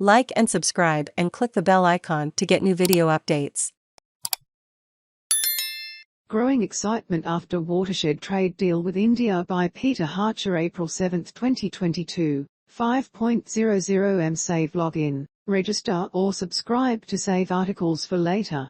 Like and subscribe and click the bell icon to get new video updates. Growing excitement after Watershed trade deal with India by Peter Harcher April 7, 2022, 5.00 Save login, register or subscribe to save articles for later.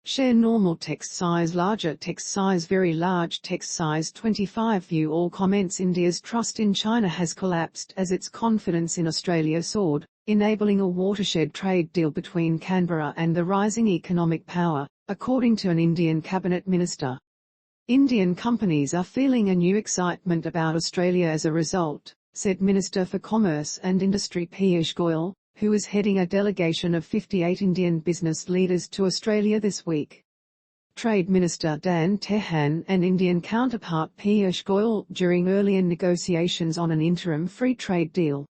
Share normal text size, larger text size, very large text size 25. View all comments. India's trust in China has collapsed as its confidence in Australia soared, enabling a watershed trade deal between Canberra and the rising economic power, according to an Indian cabinet minister. Indian companies are feeling a new excitement about Australia as a result, said Minister for Commerce and Industry Piyush Goyal, who is heading a delegation of 58 Indian business leaders to Australia this week. Trade Minister Dan Tehan and Indian counterpart Piyush Goyal during earlier negotiations on an interim free trade deal.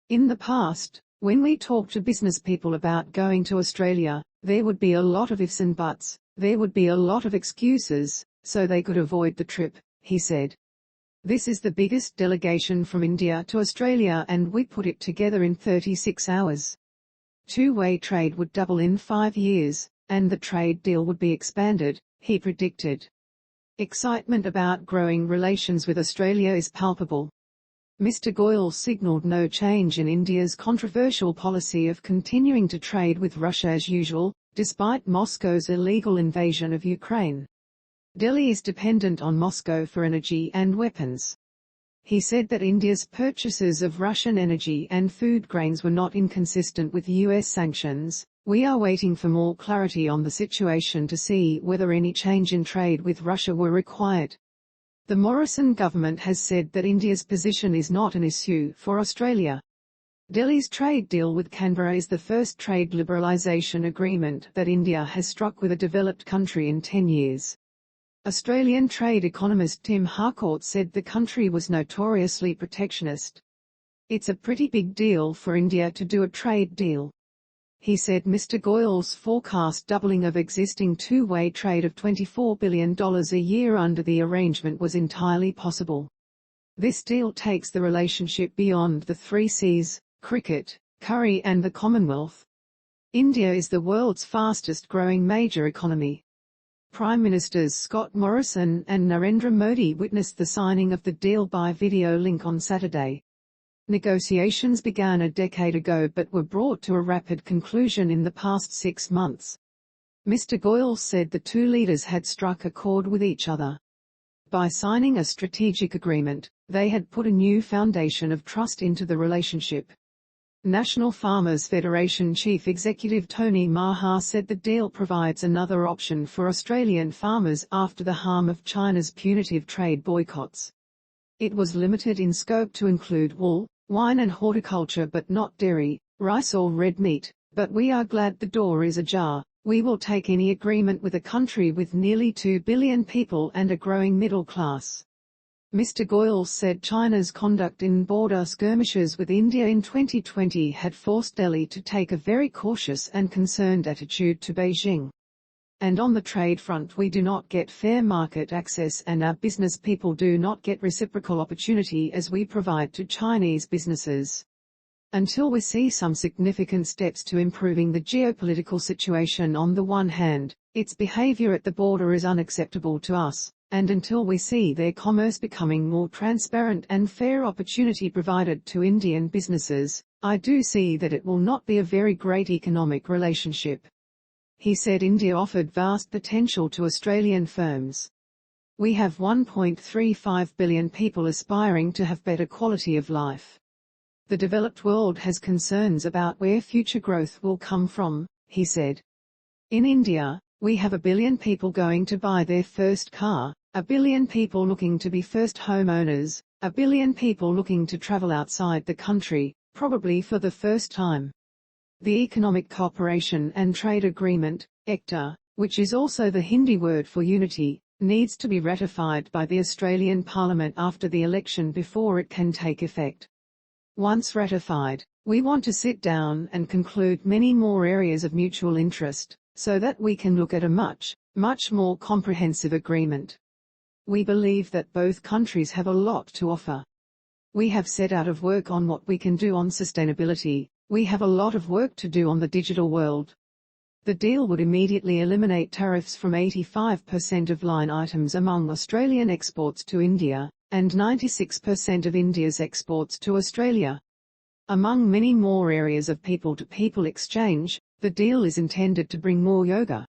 In the past, when we talked to business people about going to Australia, there would be a lot of ifs and buts, there would be a lot of excuses, so they could avoid the trip, he said. This is the biggest delegation from India to Australia and we put it together in 36 hours. Two-way trade would double in 5 years, and the trade deal would be expanded, he predicted. Excitement about growing relations with Australia is palpable. Mr. Goyal signalled no change in India's controversial policy of continuing to trade with Russia as usual, despite Moscow's illegal invasion of Ukraine. Delhi is dependent on Moscow for energy and weapons. He said that India's purchases of Russian energy and food grains were not inconsistent with US sanctions. We are waiting for more clarity on the situation to see whether any change in trade with Russia were required. The Morrison government has said that India's position is not an issue for Australia. Delhi's trade deal with Canberra is the first trade liberalisation agreement that India has struck with a developed country in 10 years. Australian trade economist Tim Harcourt said the country was notoriously protectionist. It's a pretty big deal for India to do a trade deal. He said Mr. Goyal's forecast doubling of existing two-way trade of $24 billion a year under the arrangement was entirely possible. This deal takes the relationship beyond the 3 Cs, cricket, curry and the Commonwealth. India is the world's fastest growing major economy. Prime Ministers Scott Morrison and Narendra Modi witnessed the signing of the deal by video link on Saturday. Negotiations began a decade ago but were brought to a rapid conclusion in the past 6 months. Mr. Goyal said the two leaders had struck a chord with each other. By signing a strategic agreement, they had put a new foundation of trust into the relationship. National Farmers Federation Chief Executive Tony Maha said the deal provides another option for Australian farmers after the harm of China's punitive trade boycotts. It was limited in scope to include wool, wine and horticulture but not dairy, rice or red meat, but we are glad the door is ajar. We will take any agreement with a country with nearly 2 billion people and a growing middle class. Mr. Goyal said China's conduct in border skirmishes with India in 2020 had forced Delhi to take a very cautious and concerned attitude to Beijing. And on the trade front we do not get fair market access and our business people do not get reciprocal opportunity as we provide to Chinese businesses. Until we see some significant steps to improving the geopolitical situation on the one hand, its behavior at the border is unacceptable to us. And until we see their commerce becoming more transparent and fair opportunity provided to Indian businesses, I do see that it will not be a very great economic relationship. He said India offered vast potential to Australian firms. We have 1.35 billion people aspiring to have better quality of life. The developed world has concerns about where future growth will come from, he said. In India, we have 1 billion people going to buy their first car, 1 billion people looking to be first homeowners, 1 billion people looking to travel outside the country, probably for the first time. The Economic Cooperation and Trade Agreement, ECTA, which is also the Hindi word for unity, needs to be ratified by the Australian Parliament after the election before it can take effect. Once ratified, we want to sit down and conclude many more areas of mutual interest, so that we can look at a much more comprehensive agreement. We believe that both countries have a lot to offer. We have set out of work on what we can do on sustainability, We have a lot of work to do on the digital world. The deal would immediately eliminate tariffs from 85% of line items among Australian exports to India, and 96% of India's exports to Australia. Among many more areas of people-to-people exchange, the deal is intended to bring more yoga,